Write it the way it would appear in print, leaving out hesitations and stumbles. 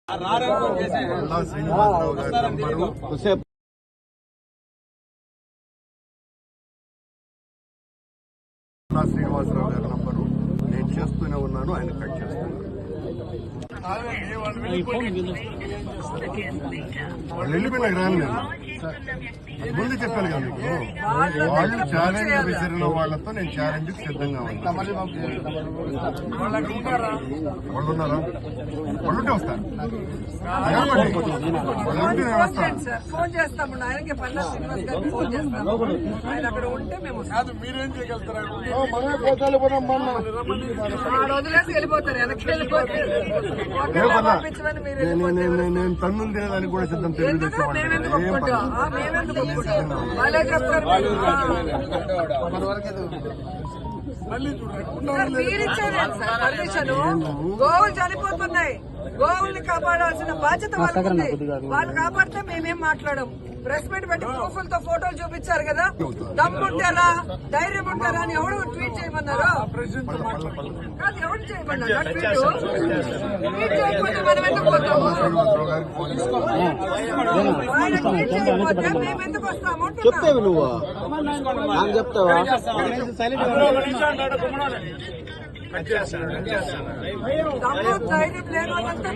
శ్రీనివాసరావు గారి నంబరు శ్రీనివాసరావు గారి నంబరు నేను చేస్తూనే ఉన్నాను. ఆయన కట్ చేస్తున్నాను. వాళ్ళు వెళ్ళిపోయినా రాను నేను ముందు చెప్పాను కదా మీకు. వాళ్ళు ఛాలెంజ్ విసిరిన వాళ్ళతో నేను ఛాలెంజ్ సిద్ధంగా ఉన్నాను. వాళ్ళు ఉన్నారా? వాళ్ళుంటే వస్తారు. ఫోన్ చేస్తాము. ఆయనకి పన్నా శ్రీనివాస్ గారికి ఫోన్ చేస్తాము. ఆయన అక్కడ ఉంటే మేము మీరేం చేయగలుగుతారా? వదిలేసి వెళ్ళిపోతారు. వెనక్కి వెళ్ళిపోతారు. నేను తన్నులు తినడానికి కూడా సిద్ధం. తెలుగుదేశం వాళ్ళే చెప్తారు. మీరిచ్చేదే సార్ పర్మిషన్. గోవులు చనిపోతున్నాయి. గోవుల్ని కాపాడాల్సిన బాధ్యత వాళ్ళకి. వాళ్ళు కాపాడితే మేమేం మాట్లాడము. ప్రెస్ మీట్ పెట్టి ప్రూఫ్లతో ఫోటోలు చూపించారు కదా. దమ్ముంటారా ధైర్యం ఉంటారా అని ఎవరు ట్వీట్ చేయమన్నారు? కాదు, ఎవరు చేయమన్నారు ట్వీట్? చేయకపోతే మనం ఎందుకు పోతాము? ఆయన ట్వీట్ చేయకపోతే మేము ఎందుకు వస్తాము? చెప్తావు నువ్వు చెప్తావా? దమ్ము ధైర్యం లేని వాళ్ళంతా